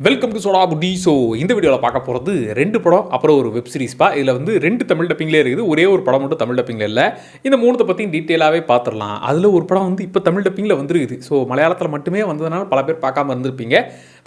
Welcome to soda Buti. So இந்த வீடியோவில் பார்க்க போகிறது 2 படம் அப்புறம் ஒரு வெப் சீரிஸ்பா. இதில் வந்து 2 தமிழ் டப்பிங்லேயே இருக்குது, ஒரே ஒரு படம் மட்டும் தமிழ் டப்பிங்கில் இல்லை. இந்த 3 பற்றியும் டீட்டெயிலாகவே பார்த்துடலாம். அதில் ஒரு படம் வந்து இப்போ தமிழ் டப்பிங்கில் வந்துருக்குது. ஸோ மலையாளத்தில் மட்டுமே வந்ததுனால பல பேர் பார்க்காம இருந்திருப்பீங்க.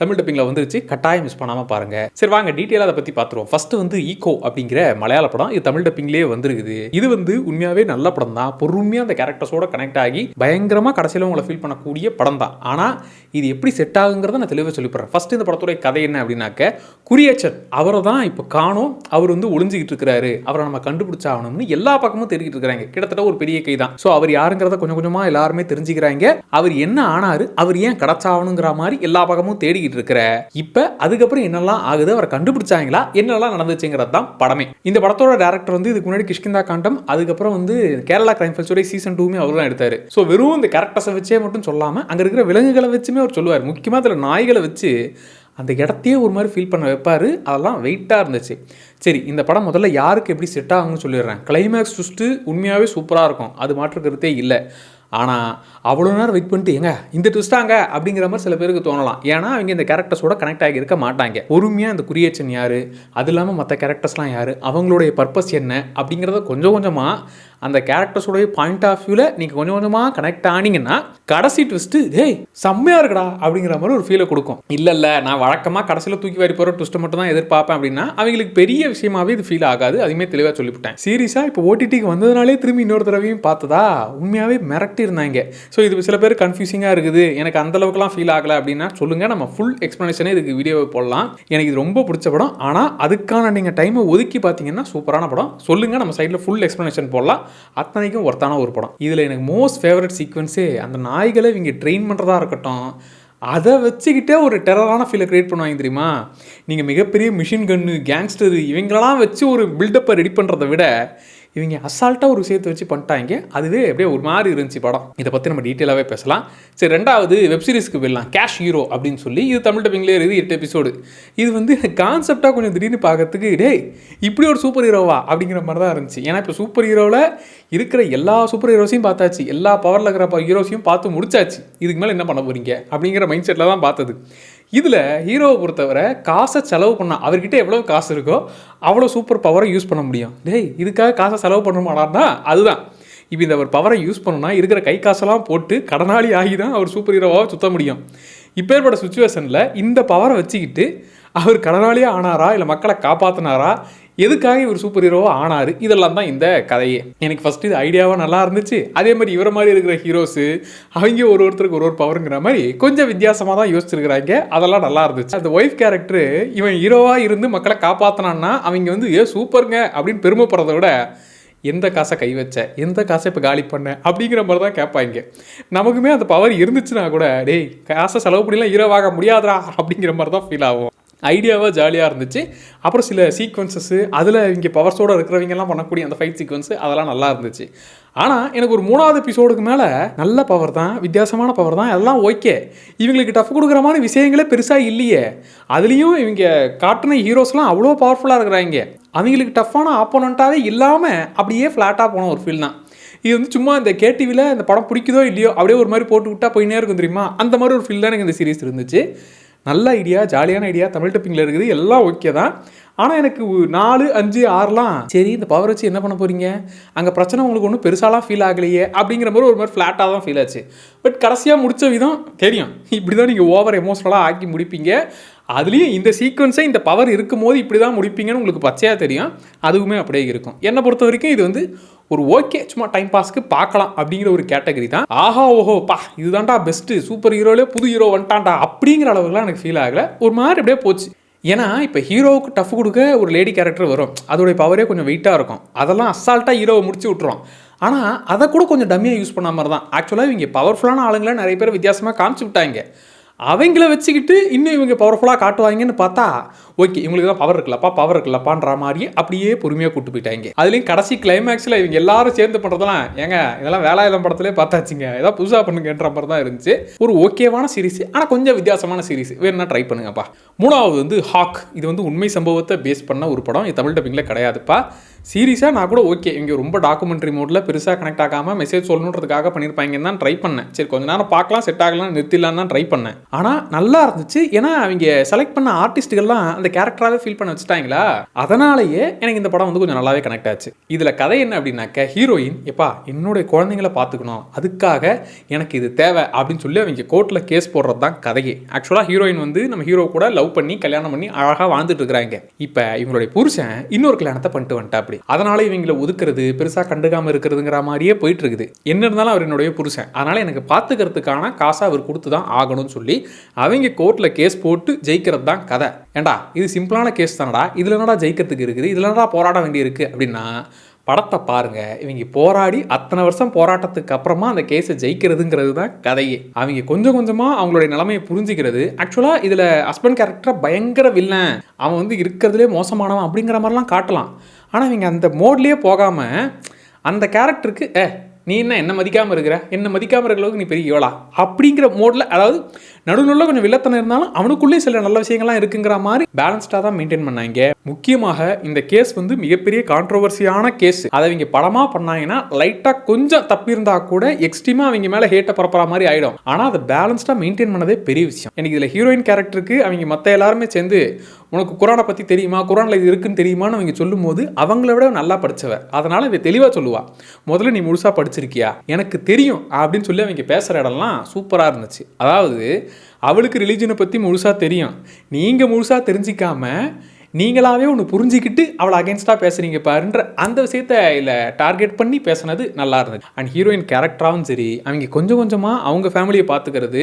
தமிழ் டப்பிங்கில் வந்துருச்சு, கட்டாயம் மிஸ் பண்ணாமல் பாருங்கள். சரி வாங்க டீட்டெயிலாக அதை பற்றி பார்த்துருவோம். ஃபஸ்ட்டு வந்து ஈகோ அப்படிங்கிற மலையாள படம், இது தமிழ் டப்பிங்லேயே வந்துருக்குது. இது வந்து உண்மையாகவே நல்ல படம் தான். பொறுமையாக அந்த கேரக்டர்ஸோட கனெக்ட் ஆகி பயங்கரமாக கடைசியில் உங்களை ஃபீல் பண்ணக்கூடிய படம் தான். ஆனால் இது எப்படி செட் ஆகுங்கிறத நான் தெளிவாக சொல்லிப்படுறேன். ஃபஸ்ட்டு இந்த படத்துடைய கதை என்ன அப்படின்னாக்க, குரியச்சன் அவரை தான் இப்போ காணோம், அவர் வந்து ஒளிஞ்சிக்கிட்டு இருக்கிறாரு, அவரை நம்ம கண்டுபிடிச்சாகணும்னு எல்லா பக்கமும் தெரிஞ்சிட்டு இருக்கிறாங்க. கிட்டத்தட்ட ஒரு பெரிய கை தான். ஸோ அவர் யாருங்கிறத கொஞ்சம் கொஞ்சமாக எல்லாருமே தெரிஞ்சுக்கிறாங்க. அவர் என்ன ஆனாரு, அவர் ஏன் கிடைச்சாகணுங்கிற மாதிரி எல்லா பக்கமும் தேடிக்கிட்டு இருக்கிற இப்போ அதுக்கப்புறம் என்னெல்லாம் ஆகுது, அவரை கண்டுபிடிச்சாங்களா, என்னெல்லாம் நடந்துச்சுங்கிறது தான் படமே. இந்த படத்தோட டேரக்டர் வந்து இதுக்கு முன்னாடி கிஷ்கிந்தா காண்டம், அதுக்கப்புறம் வந்து கேரளா கிரைம் ஃபைல்ஸோட சீசன் 2 அவர் தான் எடுத்தாரு. ஸோ வெறும் இந்த கேரக்டர்ஸை வச்சே மட்டும் சொல்லாமல் அங்கே இருக்கிற விலங்குகளை வச்சுமே அவர் சொல்லுவார். முக்கியமாக அதில் நாய்களை வச்சு அந்த இடத்தையே ஒரு மாதிரி ஃபீல் பண்ண வைப்பார். அதெல்லாம் வெயிட்டாக இருந்துச்சு. சரி, இந்த படம் முதல்ல யாருக்கு எப்படி செட் ஆகும்னு சொல்லிடுறேன். கிளைமேக்ஸ் ட்விஸ்ட்டு உண்மையாகவே சூப்பராக இருக்கும், அது மாற்றுக்கிறதே இல்லை. ஆனால் அவ்வளோ நேரம் வெயிட் பண்ணிட்டு எங்க இந்த ட்விஸ்டாங்க அப்படிங்கிற மாதிரி சில பேருக்கு தோணலாம். ஏன்னா அவங்க இந்த கேரக்டர்ஸோட கனெக்ட் ஆகி இருக்க மாட்டாங்க. பொறுமையாக இந்த குரியச்சன் யார், அது இல்லாமல் மற்ற கேரக்டர்ஸ்லாம் யார், அவங்களுடைய பர்பஸ் என்ன அப்படிங்கிறத கொஞ்சம் கொஞ்சமாக அந்த கேரக்டர்ஸோடைய பாயிண்ட் ஆஃப் வியூவில் நீங்கள் கொஞ்சம் கொஞ்சமாக கனெக்ட் ஆனீங்கன்னா கடைசி ட்விஸ்ட்டு டேய் செம்மையாக இருக்குடா அப்படிங்கிற மாதிரி ஒரு ஃபீலை கொடுக்கும். இல்லை நான் வழக்கமாக கடைசியில் தூக்கி வாரி போகிற ட்விஸ்ட்டை மட்டும் தான் எதிர்பார்ப்பேன் அப்படின்னா அவங்களுக்கு பெரிய விஷயமாகவே இது ஃபீல் ஆகாது. அதுவுமே தெளிவாக சொல்லிவிட்டேன். சீரியஸாக இப்போ ஓடிடிக்கு வந்ததுனாலே திரும்பி இன்னொரு தடவையும் பார்த்ததா உண்மையாகவே மிரட்டி இருந்தாங்க. ஸோ இது சில பேர் கன்ஃபியூசிங்காக இருக்குது, எனக்கு அந்தளவுக்குலாம் ஃபீல் ஆகலை அப்படின்னா சொல்லுங்கள், நம்ம ஃபுல் எக்ஸ்ப்ளனேஷனே இதுக்கு வீடியோவை போடலாம். எனக்கு இது ரொம்ப பிடிச்ச படம். ஆனால் அதுக்கான நீங்கள் டைமை ஒதுக்கி பார்த்தீங்கன்னா சூப்பரான படம். சொல்லுங்கள், நம்ம சைடில் ஃபுல் எக்ஸ்ப்ளனேஷன் போடலாம். அத்தனைக்கும் ஒர்த்தான ஒரு படம். இதில் எனக்கு மோஸ்ட் ஃபேவரட் சீக்வன்ஸே அந்த நாய்களை இவங்க ட்ரெயின் பண்ணுறதா இருக்கட்டும், அதை வச்சுக்கிட்டே ஒரு டெரரான ஃபீலை க்ரியேட் பண்ணுவாங்க தெரியுமா. நீங்கள் மிகப்பெரிய மிஷின் கன்னு, கேங்ஸ்டரு இவங்களெல்லாம் வச்சு ஒரு பில்டப்பை ரெடி பண்ணுறதை விட இவங்க அசால்ட்டாக ஒரு விஷயத்தை வச்சு பண்ணிட்டாங்க. அதுவே அப்படியே ஒரு மாதிரி இருந்துச்சு படம். இதை பற்றி நம்ம டீட்டெயிலாகவே பேசலாம். சரி, ரெண்டாவது வெப் சீரிஸ்க்கு போயிடலாம். கேஷ் ஹீரோ அப்படின்னு சொல்லி இது தமிழ் டப்பிங்லேயே இருக்குது, 8 எபிசோடு. இது வந்து கான்செப்டாக கொஞ்சம் திடீர்னு பார்க்கறதுக்கு டேய் இப்படி ஒரு சூப்பர் ஹீரோவா அப்படிங்கிற மாதிரி தான் இருந்துச்சு. ஏன்னா இப்போ சூப்பர் ஹீரோவில் இருக்கிற எல்லா சூப்பர் ஹீரோஸையும் பார்த்தாச்சு, எல்லா பவரில் இருக்கிற ஹீரோஸையும் பார்த்து முடிச்சாச்சு. இதுக்கு மேலே என்ன பண்ண போகிறீங்க அப்படிங்கிற மைண்ட் செட்டில் தான் பார்த்தது. இதில் ஹீரோவை பொறுத்தவரை காசை செலவு பண்ணால் அவர்கிட்ட எவ்வளோ காசு இருக்கோ அவ்வளோ சூப்பர் பவரை யூஸ் பண்ண முடியும். டேய் இதுக்காக காசை செலவு பண்ண மாட்டார்னா அதுதான். இப்போ இந்த ஒரு பவரை யூஸ் பண்ணணும்னா இருக்கிற கை காசெல்லாம் போட்டு கடனாளி ஆகி தான் அவர் சூப்பர் ஹீரோவாக சுற்ற முடியும். இப்போ ஏற்பட்ட சுச்சுவேஷனில் இந்த பவரை வச்சுக்கிட்டு அவர் கடனாளியாக ஆனாரா இல்லை மக்களை காப்பாற்றினாரா, எதுக்காக இவர் சூப்பர் ஹீரோவாக ஆனார், இதெல்லாம் தான் இந்த கதையே. எனக்கு ஃபஸ்ட்டு இது ஐடியாவாக நல்லா இருந்துச்சு. அதே மாதிரி இவரை மாதிரி இருக்கிற ஹீரோஸு அவங்க ஒருத்தருக்கு ஒரு பவருங்கிற மாதிரி கொஞ்சம் வித்தியாசமாக தான் யோசிச்சிருக்கிறாங்க. அதெல்லாம் நல்லா இருந்துச்சு. அந்த ஒய்ஃப் கேரக்டரு இவன் ஹீரோவாக இருந்து மக்களை காப்பாற்றினான்னா அவங்க வந்து சூப்பருங்க அப்படின்னு பெருமைப்படுறத விட எந்த காசை கை வச்ச, எந்த காசை இப்போ காலி பண்ண அப்படிங்கிற மாதிரி தான் கேட்பாங்க. நமக்குமே அந்த பவர் இருந்துச்சுன்னா கூட டேய் காசை செலவு பண்ணிலாம் ஹீரோவாக முடியாதா அப்படிங்கிற மாதிரி தான் ஃபீல் ஆகும். ஐடியாவாக ஜாலியாக இருந்துச்சு. அப்புறம் சில சீக்வன்சஸ்ஸு அதில் இங்கே பவர்ஸோடு இருக்கிறவங்கெல்லாம் பண்ணக்கூடிய அந்த ஃபைட் சீக்வன்ஸு அதெல்லாம் நல்லா இருந்துச்சு. ஆனால் எனக்கு ஒரு 3வது எபிசோடுக்கு மேலே நல்ல பவர் தான், வித்தியாசமான பவர் தான், எல்லாம் ஓகே. இவங்களுக்கு டஃப் கொடுக்குற மாதிரி விஷயங்களே பெருசாக இல்லையே. அதுலேயும் இவங்க காட்டின ஹீரோஸ்லாம் அவ்வளோ பவர்ஃபுல்லாக இருக்கிறாங்க. அவங்களுக்கு டஃப்பான ஆப்போனண்ட்டாகவே இல்லாமல் அப்படியே ஃப்ளாட்டாக போன ஒரு ஃபீல் தான். இது வந்து சும்மா இந்த கேடிவியில் இந்த படம் பிடிக்குதோ இல்லையோ அப்படியே ஒரு மாதிரி போட்டு விட்டால் போயினே இருக்கும் தெரியுமா, அந்த மாதிரி ஒரு ஃபீல் தான் எனக்கு இந்த சீரிஸ் இருந்துச்சு. நல்ல ஐடியா, ஜாலியான ஐடியா, தமிழ் டப்பிங்கில் இருக்குது, எல்லாம் ஓகே தான். ஆனால் எனக்கு 4, 5, 6லாம் சரி இந்த பவர் வச்சு என்ன பண்ண போகிறீங்க, அங்கே பிரச்சனை உங்களுக்கு ஒன்றும் பெருசாலாம் ஃபீல் ஆகலையே அப்படிங்கிற மாதிரி ஒரு மாதிரி ஃப்ளாட்டாக தான் ஃபீல் ஆச்சு. பட் கடைசியாக முடித்த விதம் தெரியும், இப்படி தான் நீங்கள் ஓவர் எமோஷனலாக ஆக்கி முடிப்பீங்க. அதுலேயும் இந்த சீக்வன்ஸை இந்த பவர் இருக்கும் போது இப்படி தான் முடிப்பீங்கன்னு உங்களுக்கு பச்சையாக தெரியும். அதுவுமே அப்படியே இருக்கும். என்னை பொறுத்த வரைக்கும் இது வந்து ஒரு ஓகே சும்மா டைம் பாஸ்க்கு பார்க்கலாம் அப்படிங்கிற ஒரு கேட்டகரி தான். ஆஹா ஓஹோ பா இதுதான்டா பெஸ்ட்டு, சூப்பர் ஹீரோலே புது ஹீரோ வந்துட்டான்டா அப்படிங்கிற அளவுக்குலாம் எனக்கு ஃபீல் ஆகலை. ஒரு மாதிரி அப்படியே போச்சு. ஏன்னா இப்போ ஹீரோவுக்கு டஃப் கொடுக்க ஒரு லேடி கேரக்டர் வரும், அதோடைய பவரே கொஞ்சம் வெயிட்டாக இருக்கும். அதெல்லாம் அசால்ட்டாக ஹீரோவை முடிச்சு விட்ருவோம். ஆனால் அதை கூட கொஞ்சம் டம்மியாக யூஸ் பண்ண மாதிரி தான். ஆக்சுவலாக இவங்க பவர்ஃபுல்லான ஆளுங்களை நிறைய பேர் வித்தியாசமாக காமிச்சு விட்டாங்க. அவங்கள வச்சுக்கிட்டு இன்னும் இவங்க பவர்ஃபுல்லாக காட்டுவாங்கன்னு பார்த்தா ஓகே இவங்களுக்கு தான் பவர் இருக்கலப்பான்ற மாதிரி அப்படியே பொறுமையாக கூட்டு போயிட்டாங்க. அதுலேயும் கடைசி கிளைமேக்ஸில் இவங்க எல்லாரும் சேர்ந்து பண்ணுறதெல்லாம் ஏங்க இதெல்லாம் வேலாயுதம் படத்திலே பார்த்தாச்சுங்க, ஏதாவது புதுசாக பண்ணுங்கன்ற மாதிரி தான் இருந்துச்சு. ஒரு ஓகேவான சீரிஸ், ஆனால் கொஞ்சம் வித்தியாசமான சீரிஸ், வேணும்னா ட்ரை பண்ணுங்கப்பா. மூணாவது வந்து ஹாக். இது வந்து உண்மை சம்பவத்தை பேஸ் பண்ண ஒரு படம். இது தமிழ் டப்பிங்கில் கிடையாதுப்பா. சீரியஸாக நான் கூட ஓகே இங்கே ரொம்ப டாக்குமெண்ட்ரி மோடில் பெருசாக கனெக்ட் ஆகாமல் மெசேஜ் சொல்லணுன்றதுக்காக பண்ணியிருப்பாங்கன்னு தான் ட்ரை பண்ணேன். சரி கொஞ்ச நேரம் பார்க்கலாம், செட் ஆகலாம், நிறுத்திடலாம் தான் ட்ரை பண்ணேன். ஆனால் நல்லா இருந்துச்சு. ஏன்னா அவங்க செலக்ட் பண்ண ஆர்டிஸ்ட்டுகள்லாம் அந்த கேரக்டராகவே ஃபீல் பண்ண வச்சுட்டாங்களா, அதனாலேயே எனக்கு இந்த படம் வந்து கொஞ்சம் நல்லாவே கனெக்ட் ஆச்சு. இதில் கதை என்ன அப்படின்னாக்க, ஹீரோயின் எப்பா என்னுடைய குழந்தைங்களை பார்த்துக்கணும், அதுக்காக எனக்கு இது தேவை அப்படின்னு சொல்லி அவங்க கோர்ட்டில் கேஸ் போடுறது தான் கதையே. ஆக்சுவலாக ஹீரோயின் வந்து நம்ம ஹீரோ கூட லவ் பண்ணி கல்யாணம் பண்ணி அழகாக வாழ்ந்துட்டு இருக்கிறாங்க. இப்போ இவங்களுடைய புருஷன் இன்னொரு கல்யாணத்தை பண்ணிட்டு வந்துட்டா. அப்படி அதனால இவங்களை ஒதுக்குறது, பெருசா கண்டுக்காம இருக்கிறதுங்கிற மாதிரியே போயிட்டு இருக்குது. என்ன இருந்தாலும் அவர் என்னுடைய புருஷன், அதனால எனக்கு பார்த்துக்கிறதுக்கான காசை அவர் கொடுத்து தான் ஆகணும்னு சொல்லி அவங்க கோர்ட்ல கேஸ் போட்டு ஜெயிக்கிறது தான் கதை. ஏண்டா இது சிம்பிளான கேஸ் தானடா, இதுல என்னடா ஜெயிக்கிறதுக்கு இருக்குது, இதுல என்னடா போராட வேண்டி இருக்கு அப்படின்னா, படத்தை பாருங்க. இவங்க போராடி அத்தனை வருஷம் போராட்டத்துக்கு அப்புறமா அந்த கேஸை ஜெயிக்கிறதுங்கிறது தான் கதையே. அவங்க கொஞ்சம் கொஞ்சமாக அவங்களுடைய நிலைமையை புரிஞ்சுக்கிறது. ஆக்சுவலாக இதில் ஹஸ்பண்ட் கேரக்டரை பயங்கர வில்லன், அவன் வந்து இருக்கிறதுலே மோசமானவன் அப்படிங்கிற மாதிரிலாம் காட்டலாம். ஆனால் இவங்க அந்த மோட்லேயே போகாமல் அந்த கேரக்டருக்கு நீ என்ன மதிக்காமல் இருக்கிற, என்ன மதிக்காமல் இருக்கிற அளவுக்கு நீ பெரிய இவளா அப்படிங்கிற மோடில், அதாவது நடுநடுவில் கொஞ்சம் வில்லத்தனம் இருந்தாலும் அவனுக்குள்ளேயே சில நல்ல விஷயங்கள்லாம் இருக்குங்கிற மாதிரி பேலன்ஸ்டாக தான் மெயின்டைன் பண்ணாங்க. முக்கியமாக இந்த கேஸ் வந்து மிகப்பெரிய கான்ட்ரோவர்சியான கேஸ். அதை அவங்க படமாக பண்ணாங்கன்னா லைட்டாக கொஞ்சம் தப்பி இருந்தால் கூட எக்ஸ்ட்ரீமாக அவங்க மேலே ஹேட்டை பரப்புற மாதிரி ஆகிடும். ஆனால் அதை பேலன்ஸ்டாக மெயின்டைன் பண்ணதே பெரிய விஷயம். எனக்கு இதில் ஹீரோயின் கேரக்டருக்கு அவங்க மற்ற எல்லாருமே சேர்ந்து உனக்கு குரானை பற்றி தெரியுமா, குரானில் இது இருக்குன்னு தெரியுமான்னு அவங்க சொல்லும் போது அவங்கள விட நல்லா படித்தவ, அதனால் இதை தெளிவாக சொல்லுவா. முதல்ல நீ முழுசாக படிச்சிருக்கியா, எனக்கு தெரியும் அப்படின்னு சொல்லி அவங்க பேசுகிற இடம்லாம் சூப்பராக இருந்துச்சு. அதாவது அவளுக்கு ரிலீஜனை பற்றி முழுசாக தெரியும், நீங்கள் முழுசாக தெரிஞ்சிக்காம நீங்களாவே ஒன்று புரிஞ்சிக்கிட்டு அவளை அகேன்ஸ்டாக பேசுகிறீங்க பாருன்ற அந்த விஷயத்த இல்லை டார்கெட் பண்ணி பேசுனது நல்லா இருந்தது. அண்ட் ஹீரோயின் கேரக்டராகவும் சரி, அவங்க கொஞ்சம் கொஞ்சமாக அவங்க ஃபேமிலியை பார்த்துக்கிறது,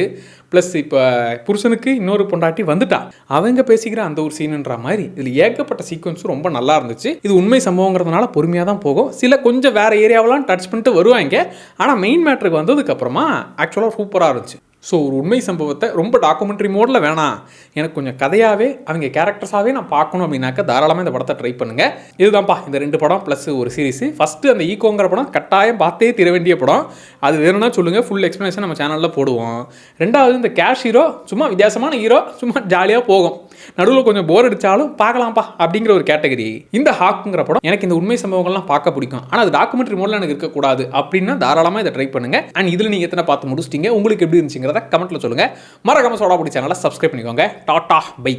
ப்ளஸ் இப்போ புருஷனுக்கு இன்னொரு பொண்டாட்டி வந்துட்டா, அவங்க பேசிக்கிற அந்த ஒரு சீனுன்ற மாதிரி இதில் ஏகப்பட்ட சீக்வன்ஸும் ரொம்ப நல்லா இருந்துச்சு. இது உண்மை சம்பவங்கிறதுனால பொறுமையாக தான் போகும். சில கொஞ்சம் வேறு ஏரியாவெலாம் டச் பண்ணிட்டு வருவாங்க. ஆனால் மெயின் மேட்ருக்கு வந்ததுக்கப்புறமா ஆக்சுவலாக சூப்பராக இருந்துச்சு. ஸோ ஒரு உண்மை சம்பவத்தை ரொம்ப டாக்குமெண்ட்ரி மோடில் வேணாம், எனக்கு கொஞ்சம் கதையாகவே அவங்க கேரக்டர்ஸாகவே நான் பார்க்கணும் அப்படின்னாக்க தாராளமாக இந்த படத்தை ட்ரை பண்ணுங்கள். இதுதான்ப்பா இந்த 2 படம் ப்ளஸ் ஒரு சீரிஸ். ஃபஸ்ட்டு அந்த ஈகோங்கிற படம் கட்டாயம் பார்த்தே தீர வேண்டிய படம், அது வேணும்னா சொல்லுங்கள், ஃபுல் எக்ஸ்ப்ளனேஷன் நம்ம சேனலில் போடுவோம். ரெண்டாவது இந்த கேஷ் ஹீரோ சும்மா வித்தியாசமான ஹீரோ, சும்மா ஜாலியாக போகும், நடுவில் கொஞ்சம் போர் அடித்தாலும் பார்க்கலாம்ப்பா அப்படிங்கிற ஒரு கேட்டகரி. இந்த ஹாக்குங்கிற படம் எனக்கு இந்த உண்மை சம்பவங்கள்லாம் பார்க்க பிடிக்கும், ஆனால் அது டாக்குமெண்ட்ரி மோடில் எனக்கு இருக்கக்கூடாது அப்படின்னா தாராளமாக இதை ட்ரை பண்ணுங்கள். அண்ட் இதில் நீங்கள் எத்தனை பார்த்து முடிச்சிட்டிங்க, உங்களுக்கு எப்படி இருந்துச்சுங்க கமெண்ட்ல சொல்லுங்க. மறக்காம சோடா பொடி சேனலை சப்ஸ்கிரைப் பண்ணிக்கோங்க. Tata bye.